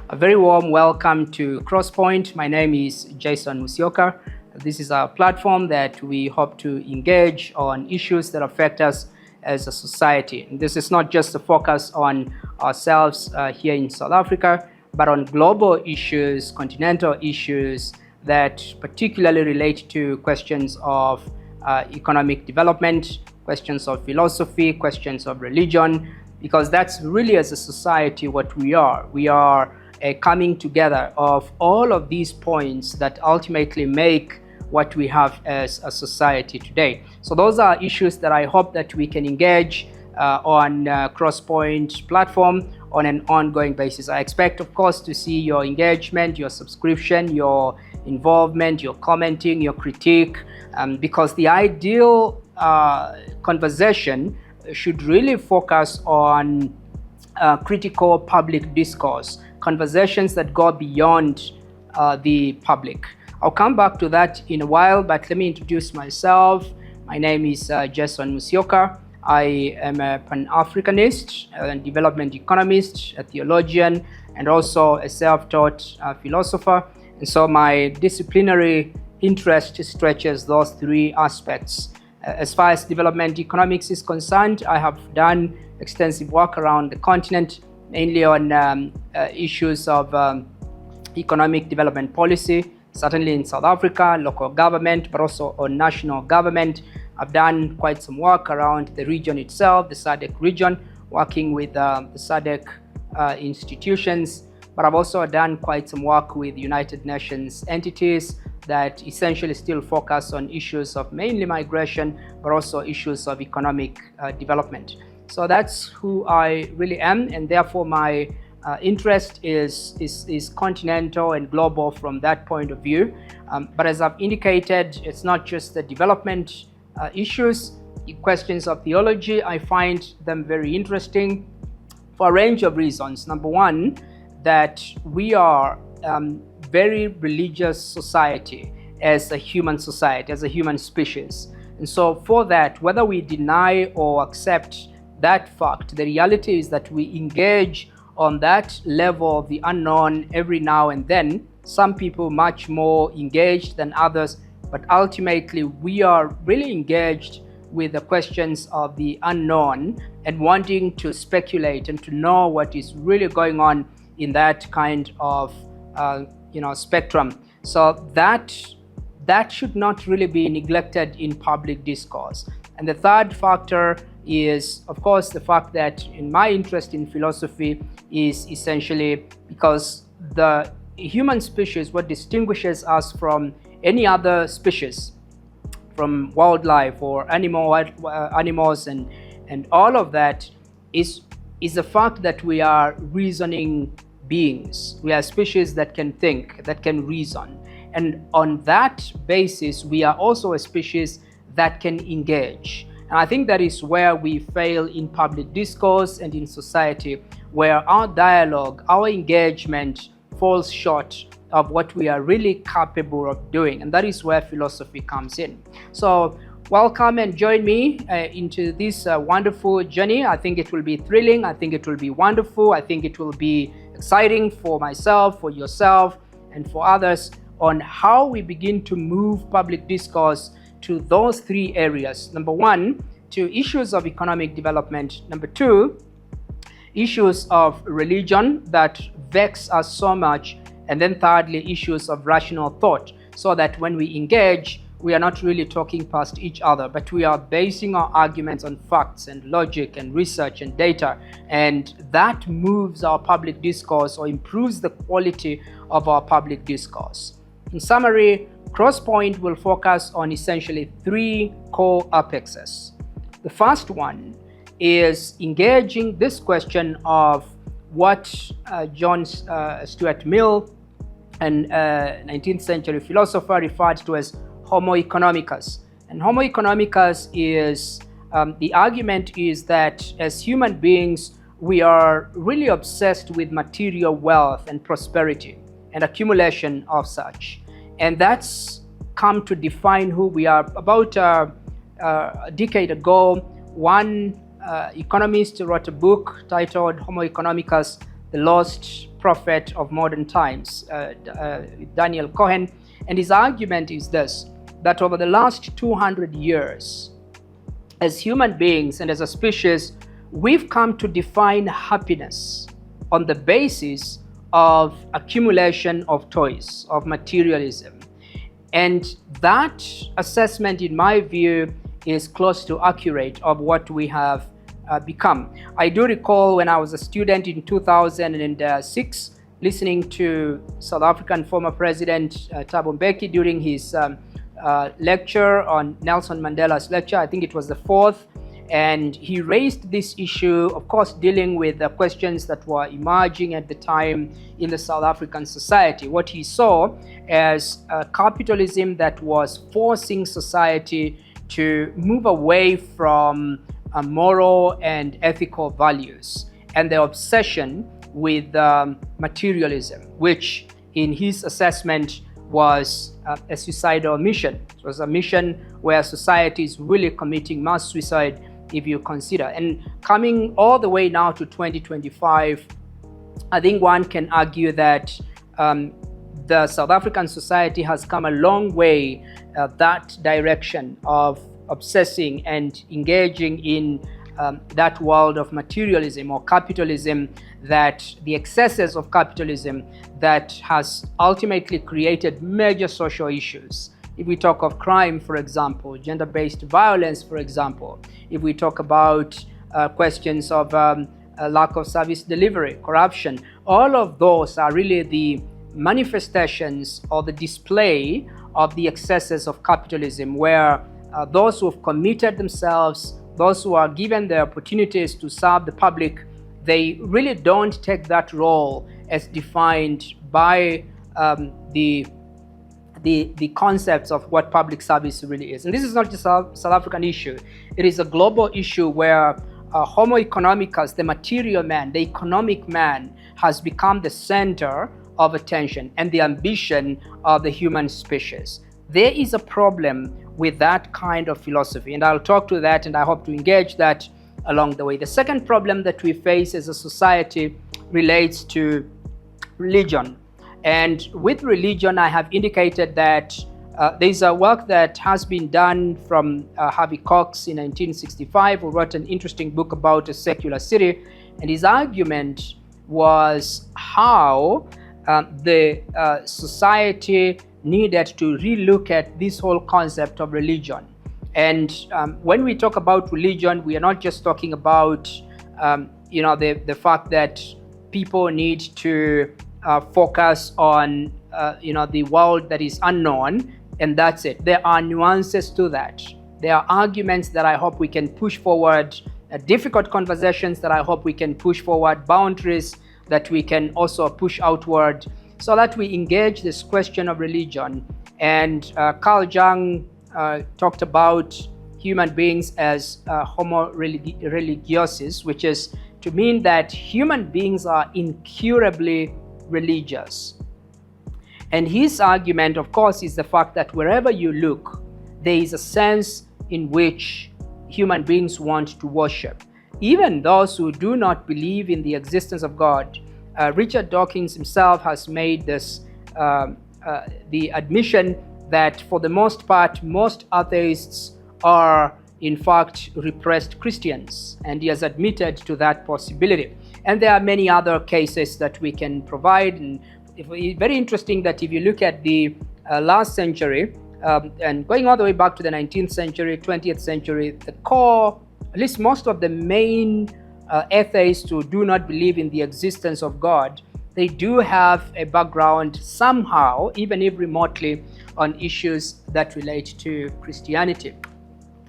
A very warm welcome to Crosspoint. My name is Jason Musyoka. This is a platform that we hope to engage on issues that affect us as a society. And this is not just a focus on ourselves here in South Africa, but on global issues, continental issues that particularly relate to questions of economic development, questions of philosophy, questions of religion, because that's really, as a society, what we are. We are a coming together of all of these points that ultimately make what we have as a society today. So those are issues that I hope that we can engage on Crosspoint platform on an ongoing basis. I expect, of course, to see your engagement, your subscription, your involvement, your commenting, your critique, because the ideal conversation should really focus on critical public discourse, conversations that go beyond the public. I'll come back to that in a while, but let me introduce myself. My name is Jason Musyoka. I am a Pan-Africanist, a development economist, a theologian, and also a self-taught philosopher. And so my disciplinary interest stretches those three aspects. As far as development economics is concerned, I have done extensive work around the continent, mainly on issues of economic development policy, certainly in South Africa, local government, but also on national government. I've done quite some work around the region itself, the SADC region, working with the SADC institutions, but I've also done quite some work with United Nations entities that essentially still focus on issues of mainly migration, but also issues of economic development. So that's who I really am, and therefore my interest is continental and global from that point of view. But as I've indicated, it's not just the development issues, questions of theology. I find them very interesting for a range of reasons. Number one, that we are very religious society as a human society, as a human species. And so for that, whether we deny or accept that fact, the reality is that we engage on that level of the unknown every now and then. Some people much more engaged than others, but ultimately we are really engaged with the questions of the unknown and wanting to speculate and to know what is really going on in that kind of spectrum. So that should not really be neglected in public discourse. And the third factor is, of course, the fact that in my interest in philosophy is essentially because the human species, what distinguishes us from any other species, from wildlife or animals and all of that is the fact that we are reasoning beings. We are species that can think, that can reason. And on that basis, we are also a species that can engage. And I think that is where we fail in public discourse and in society, where our dialogue, our engagement falls short of what we are really capable of doing. And that is where philosophy comes in. So welcome and join me into this wonderful journey. I think it will be thrilling. I think it will be wonderful. I think it will be exciting for myself, for yourself, and for others on how we begin to move public discourse to those three areas. Number one, to issues of economic development. Number two, issues of religion that vex us so much. And then thirdly, issues of rational thought, so that when we engage, we are not really talking past each other, but we are basing our arguments on facts and logic and research and data. And that moves our public discourse or improves the quality of our public discourse. In summary, Crosspoint will focus on essentially three core apexes. The first one is engaging this question of what John Stuart Mill, an 19th century philosopher, referred to as Homo economicus. And Homo economicus is, the argument is that as human beings, we are really obsessed with material wealth and prosperity and accumulation of such. And that's come to define who we are. About a decade ago, one economist wrote a book titled Homo economicus The Lost Prophet of Modern Times, Daniel Cohen. And his argument is this, that over the last 200 years, as human beings and as a species, we've come to define happiness on the basis of accumulation of toys, of materialism. And that assessment, in my view, is close to accurate of what we have become. I do recall when I was a student in 2006, listening to South African former President Thabo Mbeki during his lecture on Nelson Mandela's lecture. I think it was the fourth. And he raised this issue, of course, dealing with the questions that were emerging at the time in the South African society. What he saw as capitalism that was forcing society to move away from moral and ethical values, and the obsession with materialism, which in his assessment was a suicidal mission. It was a mission where society is really committing mass suicide, if you consider. And coming all the way now to 2025, I think one can argue that the South African society has come a long way that direction of obsessing and engaging in that world of materialism or capitalism, that the excesses of capitalism that has ultimately created major social issues. If we talk of crime, for example, gender-based violence, for example, if we talk about questions of lack of service delivery, corruption, all of those are really the manifestations or the display of the excesses of capitalism, where those who have committed themselves, those who are given the opportunities to serve the public, they really don't take that role as defined by the concepts of what public service really is. And this is not just a South African issue. It is a global issue where Homo economicus, the material man, the economic man, has become the center of attention and the ambition of the human species. There is a problem with that kind of philosophy, and I'll talk to that, and I hope to engage that along the way. The second problem that we face as a society relates to religion. And with religion, I have indicated that there's a work that has been done from Harvey Cox in 1965, who wrote an interesting book about a secular city. And his argument was how the society needed to relook at this whole concept of religion. And when we talk about religion, we are not just talking about the fact that people need to focus on the world that is unknown, and that's it. There are nuances to that. There are arguments that I hope we can push forward, difficult conversations that I hope we can push forward, boundaries that we can also push outward, so that we engage this question of religion. And Carl Jung talked about human beings as homo religiosus, which is to mean that human beings are incurably religious. And his argument, of course, is the fact that wherever you look, there is a sense in which human beings want to worship. Even those who do not believe in the existence of God. Richard Dawkins himself has made this the admission that for the most part, most atheists are in fact repressed Christians, and he has admitted to that possibility. And there are many other cases that we can provide. And it's very interesting that if you look at the last century, and going all the way back to the 19th century, 20th century, the core, at least most of the main atheists who do not believe in the existence of God, they do have a background somehow, even if remotely, on issues that relate to Christianity.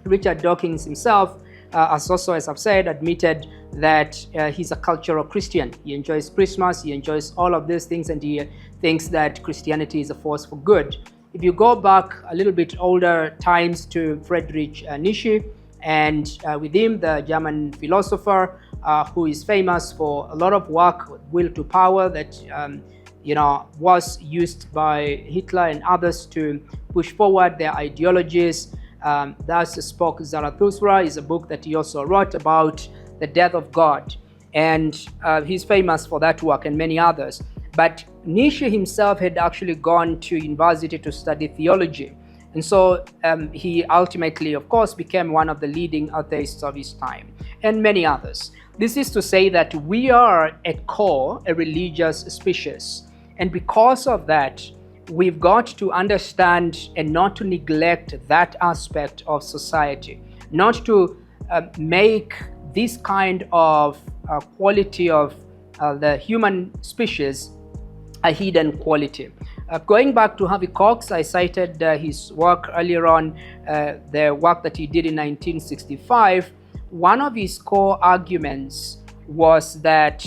Richard Dawkins himself has also, as I've said, admitted that he's a cultural Christian. He enjoys Christmas, he enjoys all of these things, and he thinks that Christianity is a force for good. If you go back a little bit older times to Friedrich Nietzsche, and with him, the German philosopher who is famous for a lot of work, Will to Power, that was used by Hitler and others to push forward their ideologies. Thus Spoke Zarathustra is a book that he also wrote about the death of God. and he's famous for that work and many others. But Nietzsche himself had actually gone to university to study theology. And so he ultimately, of course, became one of the leading atheists of his time, and many others. This is to say that we are at core a religious species. And because of that, we've got to understand and not to neglect that aspect of society, not to make this kind of quality of the human species a hidden quality. Going back to Harvey Cox, I cited his work earlier on, the work that he did in 1965. One of his core arguments was that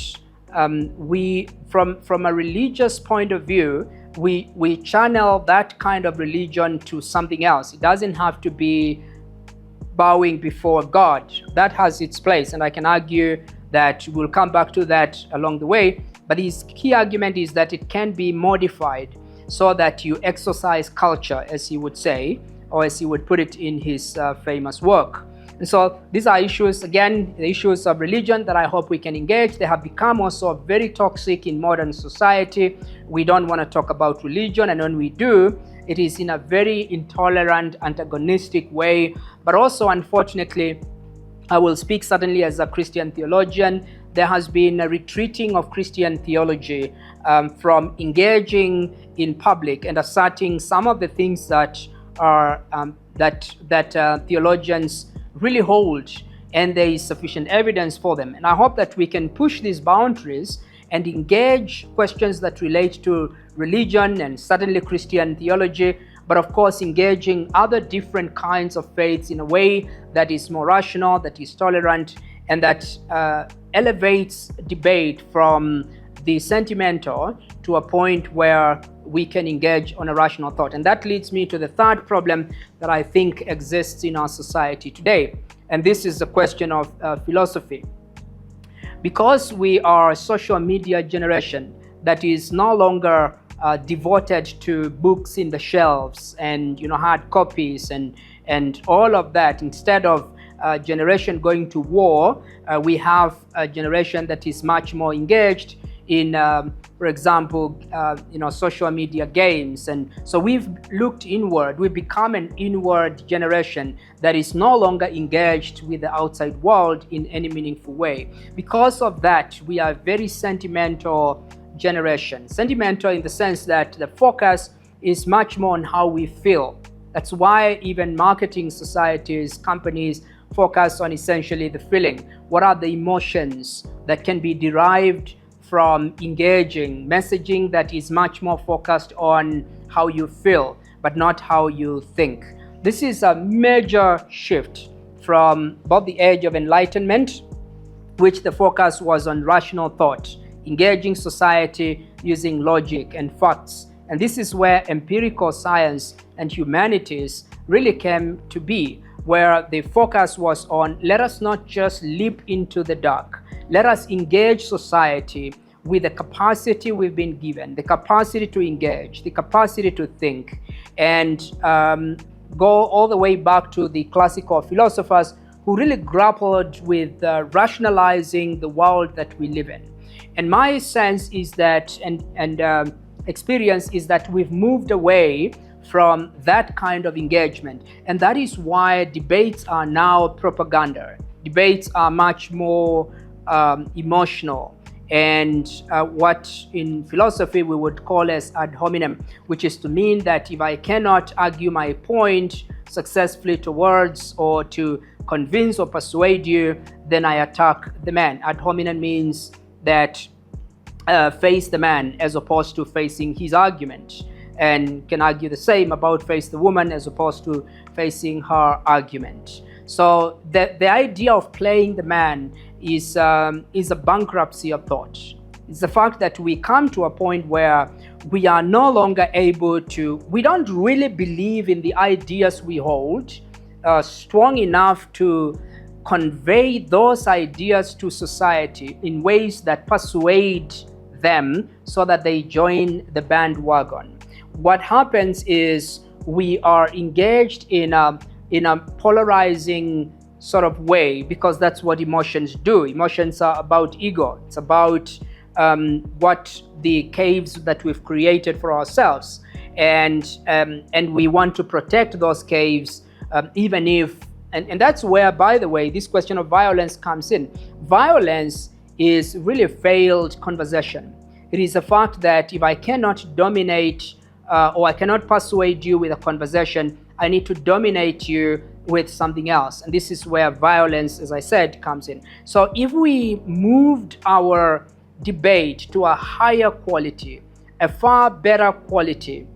we, from a religious point of view, we channel that kind of religion to something else. It doesn't have to be bowing before God. That has its place, and I can argue that we'll come back to that along the way. But his key argument is that it can be modified so that you exercise culture, as he would say, or as he would put it in his famous work. And so these are issues, again, the issues of religion that I hope we can engage. They have become also very toxic in modern society. We don't want to talk about religion, and when we do, it is in a very intolerant, antagonistic way. But also, unfortunately, I will speak certainly as a Christian theologian, there has been a retreating of Christian theology from engaging in public and asserting some of the things that are that theologians really hold, and there is sufficient evidence for them. And I hope that we can push these boundaries and engage questions that relate to religion and certainly Christian theology, but of course engaging other different kinds of faiths in a way that is more rational, that is tolerant, and that elevates debate from the sentimental to a point where we can engage on a rational thought. And that leads me to the third problem that I think exists in our society today. And this is the question of philosophy. Because we are a social media generation that is no longer devoted to books in the shelves and hard copies and all of that, instead of a generation going to war, we have a generation that is much more engaged in, for example, social media games. And so we've looked inward. We've become an inward generation that is no longer engaged with the outside world in any meaningful way. Because of that, we are a very sentimental generation. Sentimental in the sense that the focus is much more on how we feel. That's why even marketing societies, companies focus on essentially the feeling. What are the emotions that can be derived from engaging messaging that is much more focused on how you feel, but not how you think. This is a major shift from about the age of enlightenment, which the focus was on rational thought, engaging society using logic and facts. And this is where empirical science and humanities really came to be, where the focus was on, let us not just leap into the dark. Let us engage society with the capacity we've been given, the capacity to engage, the capacity to think, and go all the way back to the classical philosophers who really grappled with rationalizing the world that we live in. And my sense is that, and experience is that we've moved away from that kind of engagement. And that is why debates are now propaganda. Debates are much more emotional, and what in philosophy we would call as ad hominem, which is to mean that if I cannot argue my point successfully to words or to convince or persuade you, then I attack the man. Ad hominem means that face the man as opposed to facing his argument, and can argue the same about face the woman as opposed to facing her argument. So the idea of playing the man is a bankruptcy of thought. It's the fact that we come to a point where we are no longer able to, we don't really believe in the ideas we hold strong enough to convey those ideas to society in ways that persuade them so that they join the bandwagon. What happens is we are engaged in a polarizing sort of way, because that's what emotions do. Emotions are about ego. It's about what the caves that we've created for ourselves, and we want to protect those caves, even if, and that's where, by the way, this question of violence comes in. Violence is really a failed conversation. It is a fact that if I cannot dominate or I cannot persuade you with a conversation, I need to dominate you with something else. And this is where violence, as I said, comes in. So if we moved our debate to a higher quality, a far better quality,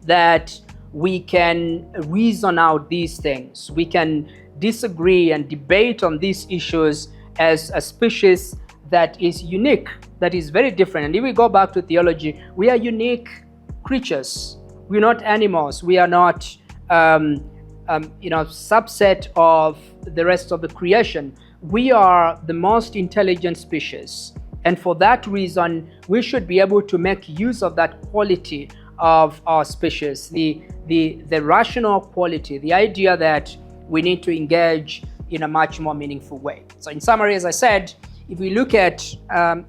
that we can reason out these things, we can disagree and debate on these issues as a species that is unique, that is very different. And if we go back to theology, we are unique creatures. We're not animals. We are not subset of the rest of the creation. We are the most intelligent species, and for that reason we should be able to make use of that quality of our species, the rational quality, the idea that we need to engage in a much more meaningful way. So in summary, as I said, if we look at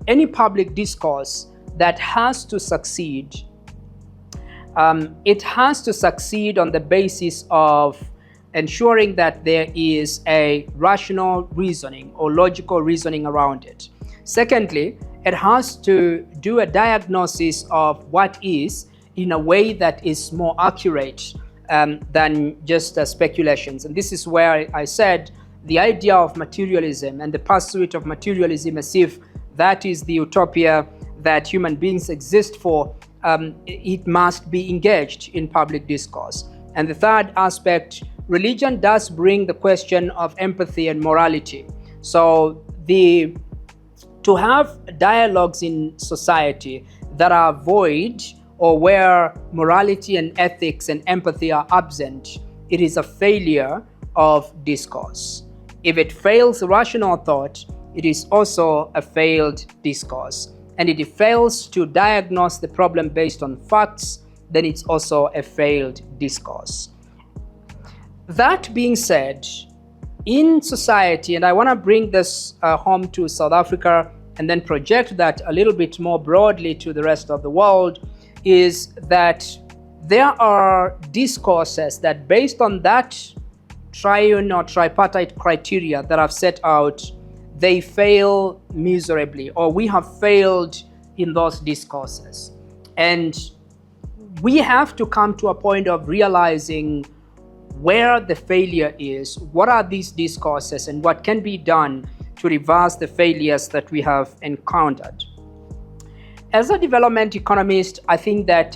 any public discourse that has to succeed, it has to succeed on the basis of ensuring that there is a rational reasoning or logical reasoning around it. Secondly, it has to do a diagnosis of what is in a way that is more accurate than just speculations. And this is where I said the idea of materialism and the pursuit of materialism as if that is the utopia that human beings exist for, it must be engaged in public discourse. And the third aspect, religion does bring the question of empathy and morality. So to have dialogues in society that are void or where morality and ethics and empathy are absent, it is a failure of discourse. If it fails rational thought, it is also a failed discourse. And if it fails to diagnose the problem based on facts, then it's also a failed discourse. That being said, in society, and I want to bring this home to South Africa and then project that a little bit more broadly to the rest of the world, is that there are discourses that, based on that triune or tripartite criteria that I've set out, they fail miserably, or we have failed in those discourses. And we have to come to a point of realizing where the failure is, what are these discourses, and what can be done to reverse the failures that we have encountered. As a development economist, I think that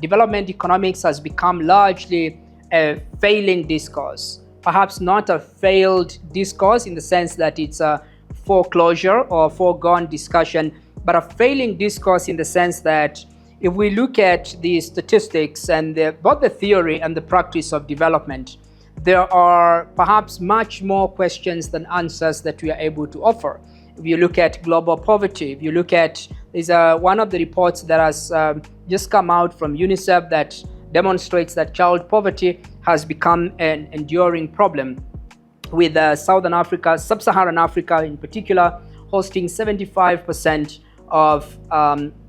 development economics has become largely a failing discourse. Perhaps not a failed discourse in the sense that it's a foreclosure or foregone discussion, but a failing discourse in the sense that if we look at the statistics and both the theory and the practice of development, there are perhaps much more questions than answers that we are able to offer. If you look at global poverty, if you look at, there's one of the reports that has just come out from UNICEF that demonstrates that child poverty has become an enduring problem, with Southern Africa, Sub-Saharan Africa in particular, hosting 75% of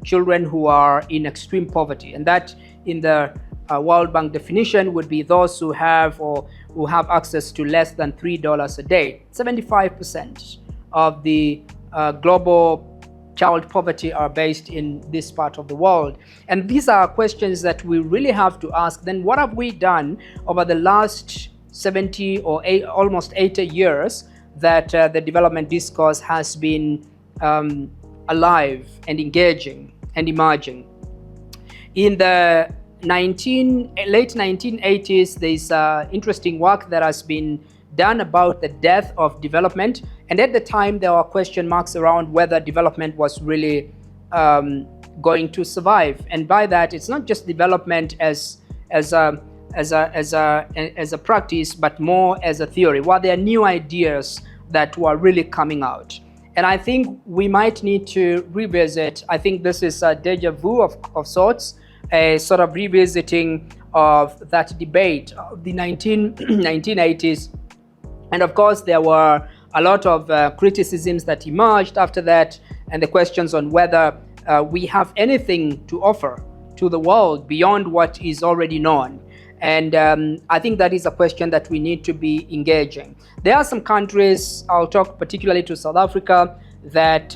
children who are in extreme poverty. And that, in the World Bank definition, would be those who have access to less than $3 a day. 75% of the global child poverty are based in this part of the world. And these are questions that we really have to ask. Then what have we done over the last 70 or almost 80 years that the development discourse has been alive and engaging and emerging? In the late 1980s, there's interesting work that has been done about the death of development. And at the time, there were question marks around whether development was really going to survive. And by that, it's not just development as a practice, but more as a theory. Well, there are new ideas that were really coming out. And I think we might need to revisit. I think this is a deja vu of sorts, a sort of revisiting of that debate of the 1980s, And of course, there were a lot of criticisms that emerged after that, and the questions on whether we have anything to offer to the world beyond what is already known. And I think that is a question that we need to be engaging. There are some countries, I'll talk particularly to South Africa, that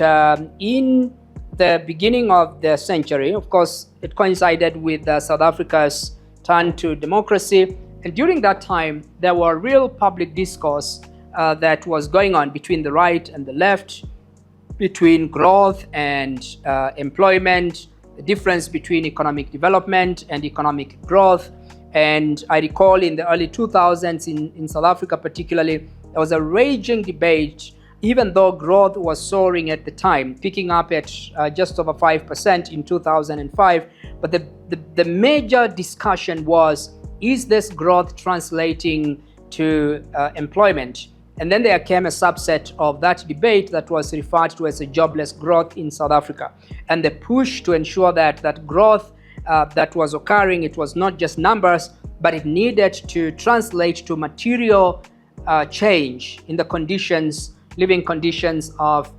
in the beginning of the century, of course, it coincided with South Africa's turn to democracy. And during that time, there were real public discourse that was going on between the right and the left, between growth and employment, the difference between economic development and economic growth. And I recall in the early 2000s in South Africa particularly, there was a raging debate, even though growth was soaring at the time, picking up at just over 5% in 2005. But the major discussion was, is this growth translating to employment? And then there came a subset of that debate that was referred to as a jobless growth in South Africa. And the push to ensure that that growth that was occurring, it was not just numbers, but it needed to translate to material change in the conditions, living conditions of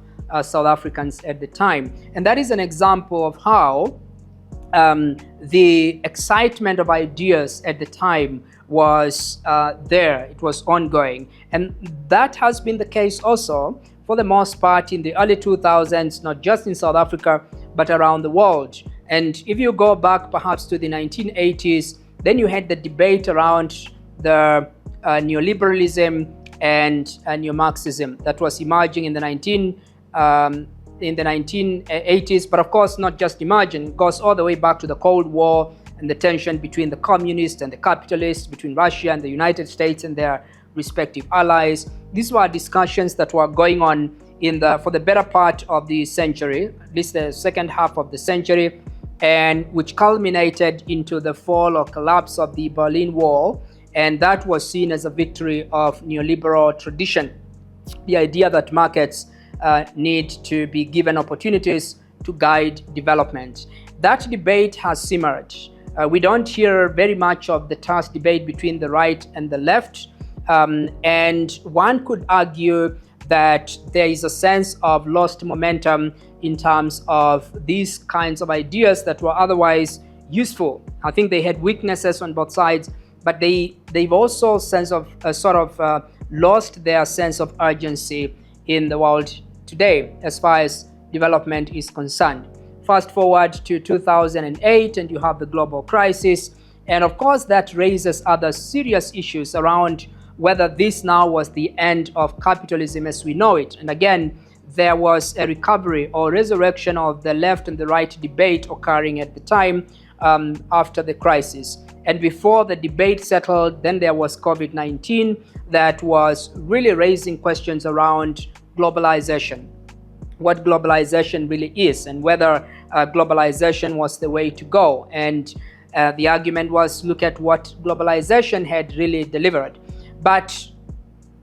South Africans at the time. And that is an example of how the excitement of ideas at the time was there. It was ongoing. And that has been the case also for the most part in the early 2000s, not just in South Africa, but around the world. And if you go back perhaps to the 1980s, then you had the debate around the neoliberalism and neo-Marxism that was emerging in the 1980s, but of course not just emerging, it goes all the way back to the Cold War and the tension between the communists and the capitalists, between Russia and the United States and their respective allies. These were discussions that were going on for the better part of the century, at least the second half of the century, and which culminated into the fall or collapse of the Berlin Wall. And that was seen as a victory of neoliberal tradition, the idea that markets need to be given opportunities to guide development. That debate has simmered. We don't hear very much of the tough debate between the right and the left. And one could argue that there is a sense of lost momentum in terms of these kinds of ideas that were otherwise useful. I think they had weaknesses on both sides, but they've also lost their sense of urgency in the world today as far as development is concerned. Fast forward to 2008 and you have the global crisis. And of course that raises other serious issues around whether this now was the end of capitalism as we know it. And again, there was a recovery or resurrection of the left and the right debate occurring at the time after the crisis. And before the debate settled, then there was COVID-19 that was really raising questions around globalization, what globalization really is, and whether globalization was the way to go. And the argument was, look at what globalization had really delivered. But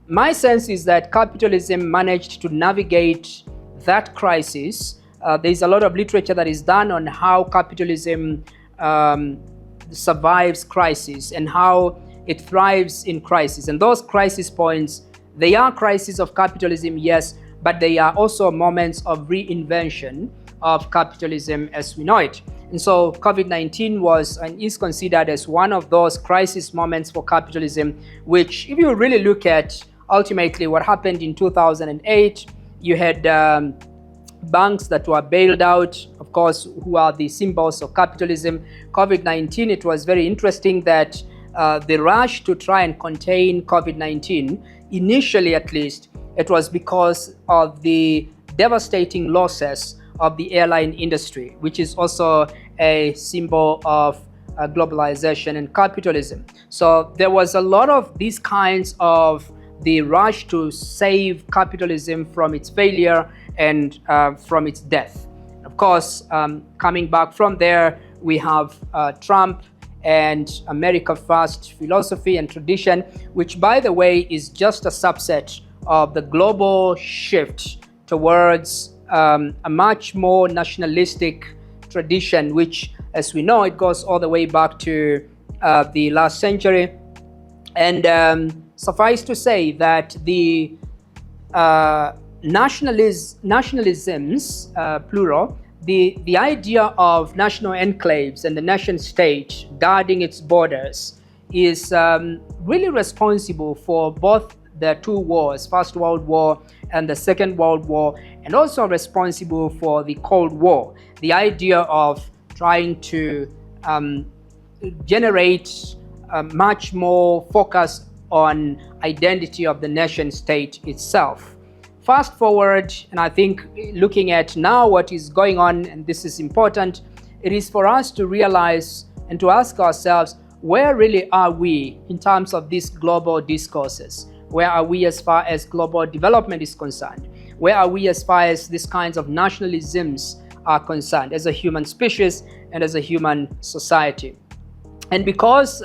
my sense is that capitalism managed to navigate that crisis. There's a lot of literature that is done on how capitalism survives crisis and how it thrives in crisis. And those crisis points, they are crises of capitalism, yes, but they are also moments of reinvention of capitalism as we know it. And so COVID-19 was and is considered as one of those crisis moments for capitalism, which if you really look at ultimately what happened in 2008, you had banks that were bailed out, of course, who are the symbols of capitalism. COVID-19, it was very interesting that the rush to try and contain COVID-19, initially at least, it was because of the devastating losses of the airline industry, which is also a symbol of globalization and capitalism. So there was a lot of these kinds of the rush to save capitalism from its failure and from its death. Of course, coming back from there, we have Trump and America First philosophy and tradition, which, by the way, is just a subset of the global shift towards a much more nationalistic tradition, which, as we know, it goes all the way back to the last century. And Suffice to say that the nationalisms, plural, the idea of national enclaves and the nation state guarding its borders is really responsible for both the two wars, First World War and the Second World War, and also responsible for the Cold War. The idea of trying to generate much more focus on identity of the nation state itself. Fast forward, and I think looking at now what is going on, and this is important, it is for us to realize and to ask ourselves, where really are we in terms of these global discourses? Where are we as far as global development is concerned? Where are we as far as these kinds of nationalisms are concerned as a human species and as a human society? And because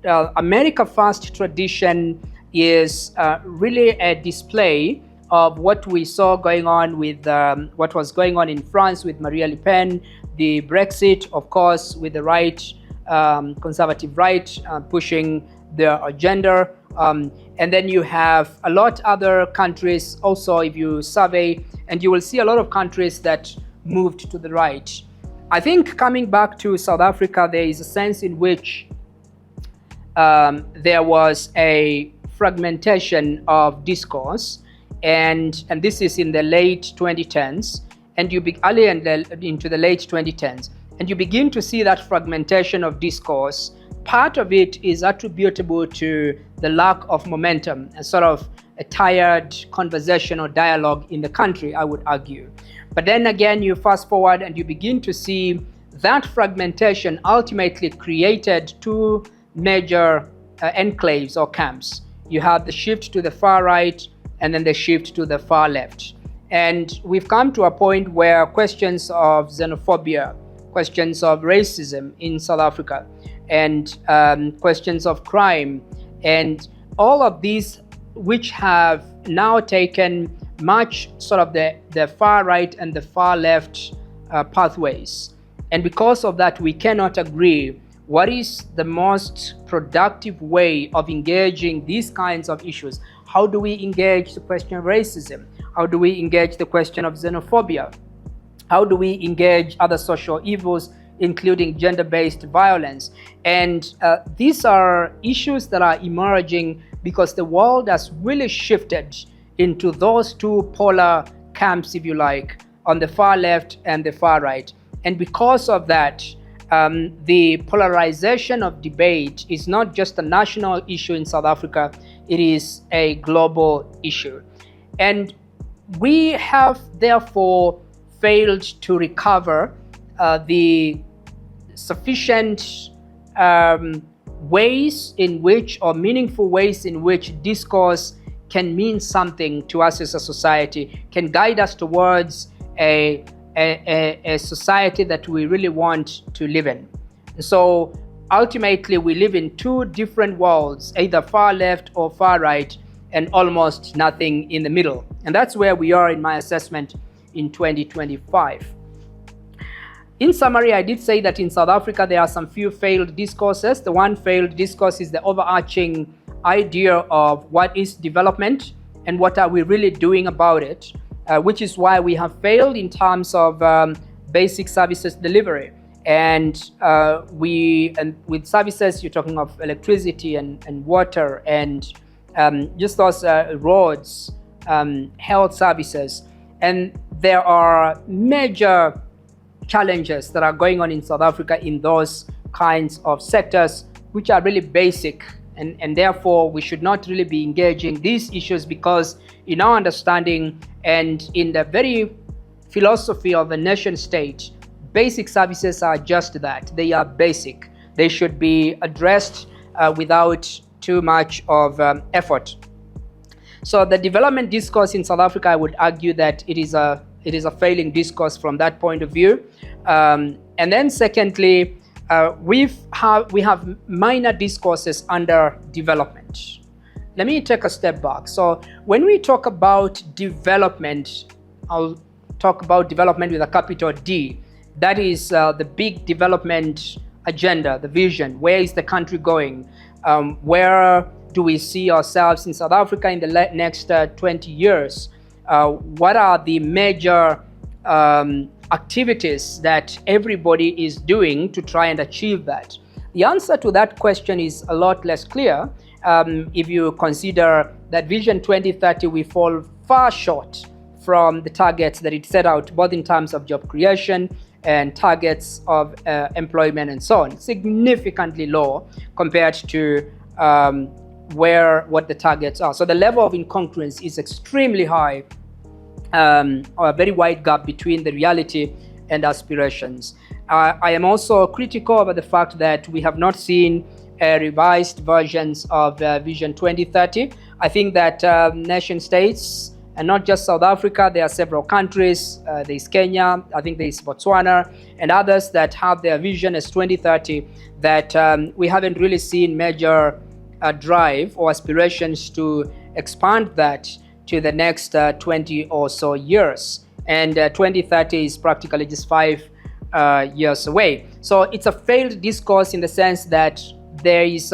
America First tradition is really a display of what we saw going on with what was going on in France with Marine Le Pen, the Brexit, of course, with the right, conservative right, pushing their agenda. And then you have a lot other countries also, if you survey, and you will see a lot of countries that moved to the right. I think coming back to South Africa, there is a sense in which there was a fragmentation of discourse, and this is in the late 2010s, and early into the late 2010s, and you begin to see that fragmentation of discourse. Part of it is attributable to the lack of momentum, a sort of a tired conversation or dialogue in the country, I would argue. But then again, you fast forward and you begin to see that fragmentation ultimately created two major enclaves or camps. You have the shift to the far right and then the shift to the far left. And we've come to a point where questions of xenophobia, questions of racism in South Africa, and questions of crime, and all of these which have now taken much sort of the far right and the far left pathways. And because of that, we cannot agree what is the most productive way of engaging these kinds of issues. How do we engage the question of racism? How do we engage the question of xenophobia? How do we engage other social evils, including gender-based violence? And these are issues that are emerging because the world has really shifted into those two polar camps, if you like, on the far left and the far right. And because of that, the polarization of debate is not just a national issue in South Africa, it is a global issue. And we have therefore failed to recover the sufficient ways in which, or meaningful ways in which, discourse can mean something to us as a society, can guide us towards a society that we really want to live in. So ultimately, we live in two different worlds, either far left or far right, and almost nothing in the middle. And that's where we are in my assessment in 2025. In summary, I did say that in South Africa, there are some few failed discourses. The one failed discourse is the overarching idea of what is development and what are we really doing about it, which is why we have failed in terms of basic services delivery. And with services, you're talking of electricity and water and just those roads, health services. And there are major challenges that are going on in South Africa in those kinds of sectors, which are really basic. And therefore, we should not really be engaging these issues because in our understanding and in the very philosophy of the nation state, basic services are just that. They are basic. They should be addressed without too much of effort. So the development discourse in South Africa, I would argue that it is a failing discourse from that point of view. And then secondly, we have minor discourses under development. Let me take a step back. So when we talk about development, I'll talk about development with a capital D. That is the big development agenda, the vision. Where is the country going? Where do we see ourselves in South Africa in the next 20 years? What are the major activities that everybody is doing to try and achieve that? The answer to that question is a lot less clear if you consider that Vision 2030 we fall far short from the targets that it set out, both in terms of job creation and targets of employment and so on, significantly low compared to what the targets are. So the level of incongruence is extremely high, or a very wide gap between the reality and aspirations. I am also critical about the fact that we have not seen revised versions of Vision 2030. I think that nation states, and not just South Africa, there are several countries, there's Kenya, I think there's Botswana, and others that have their vision as 2030 that we haven't really seen major drive or aspirations to expand that to the next 20 or so years. And 2030 is practically just 5 years away. So it's a failed discourse in the sense that there is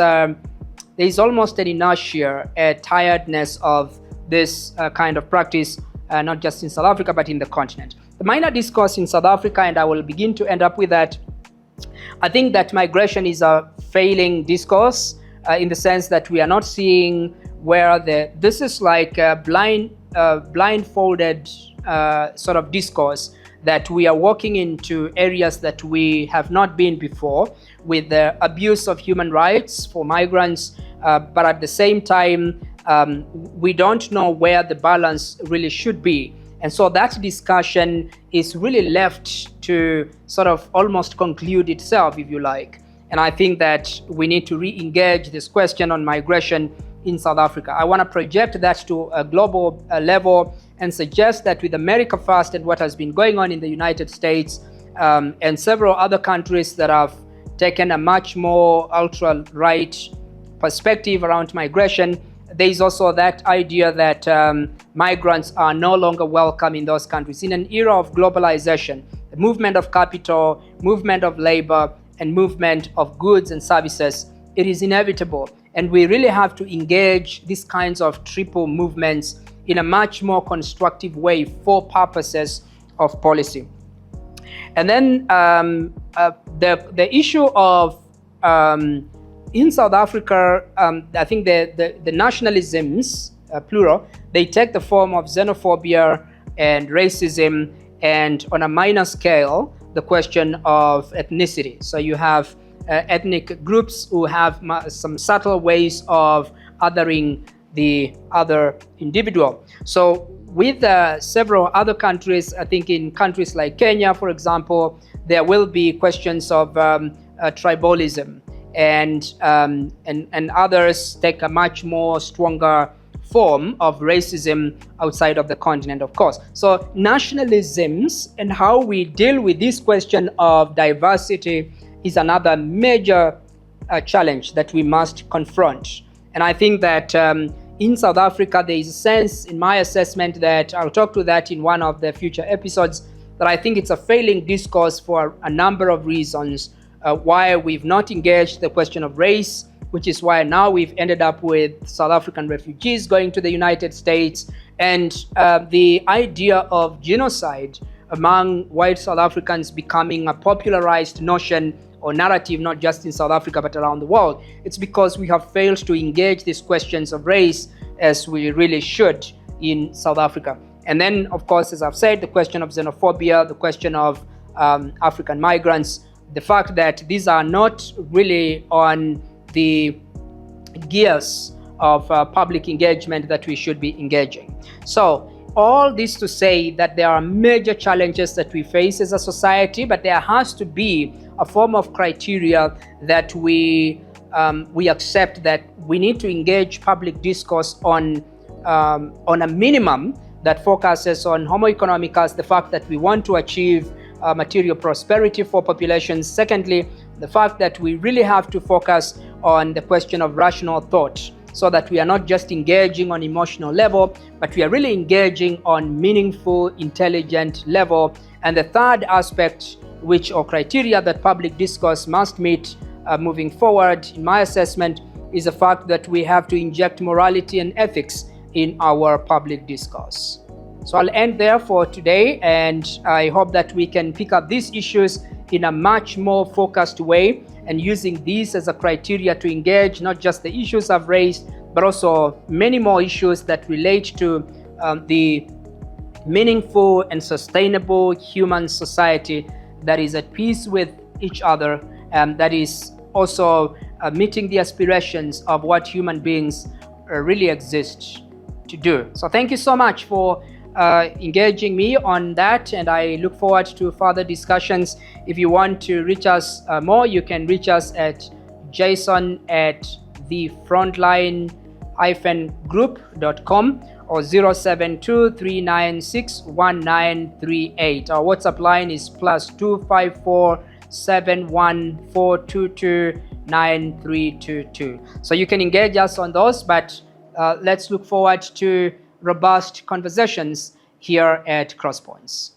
almost an inertia, a tiredness of this kind of practice, not just in South Africa, but in the continent. The minor discourse in South Africa, and I will begin to end up with that, I think that migration is a failing discourse in the sense that we are not seeing where this is like a blindfolded sort of discourse that we are walking into areas that we have not been before with the abuse of human rights for migrants, but at the same time, we don't know where the balance really should be. And so that discussion is really left to sort of almost conclude itself, if you like. And I think that we need to re-engage this question on migration in South Africa. I want to project that to a global level and suggest that with America First and what has been going on in the United States and several other countries that have taken a much more ultra-right perspective around migration, there is also that idea that migrants are no longer welcome in those countries. In an era of globalization, the movement of capital, movement of labor, and movement of goods and services, it is inevitable. And we really have to engage these kinds of triple movements in a much more constructive way for purposes of policy. And then the issue of in South Africa, I think the nationalisms, plural, they take the form of xenophobia and racism, and on a minor scale, the question of ethnicity. So you have ethnic groups who have some subtle ways of othering the other individual. So with several other countries, I think in countries like Kenya, for example, there will be questions of tribalism, and others take a much more stronger form of racism outside of the continent, of course. So nationalisms and how we deal with this question of diversity is another major challenge that we must confront. And I think that in South Africa, there is a sense, in my assessment, that I'll talk to that in one of the future episodes, that I think it's a failing discourse for a number of reasons why we've not engaged the question of race, which is why now we've ended up with South African refugees going to the United States, and the idea of genocide among white South Africans becoming a popularized notion or narrative, not just in South Africa, but around the world. It's because we have failed to engage these questions of race as we really should in South Africa. And then, of course, as I've said, the question of xenophobia, the question of African migrants, the fact that these are not really on the gears of public engagement that we should be engaging. So all this to say that there are major challenges that we face as a society, but there has to be a form of criteria that we accept that we need to engage public discourse on a minimum that focuses on homo economicus, the fact that we want to achieve material prosperity for populations. Secondly, the fact that we really have to focus on the question of rational thought, so that we are not just engaging on emotional level, but we are really engaging on meaningful, intelligent level. And the third aspect, or criteria that public discourse must meet moving forward, in my assessment, is the fact that we have to inject morality and ethics in our public discourse. So I'll end there for today, and I hope that we can pick up these issues in a much more focused way, and using these as a criteria to engage not just the issues I've raised, but also many more issues that relate to the meaningful and sustainable human society that is at peace with each other, and that is also meeting the aspirations of what human beings really exist to do. So thank you so much for engaging me on that, and I look forward to further discussions. If you want to reach us more, you can reach us at jason@thefrontline-group.com or 072-396-1938. Our WhatsApp line is +254 714229322. So you can engage us on those, but let's look forward to robust conversations here at Crosspoints.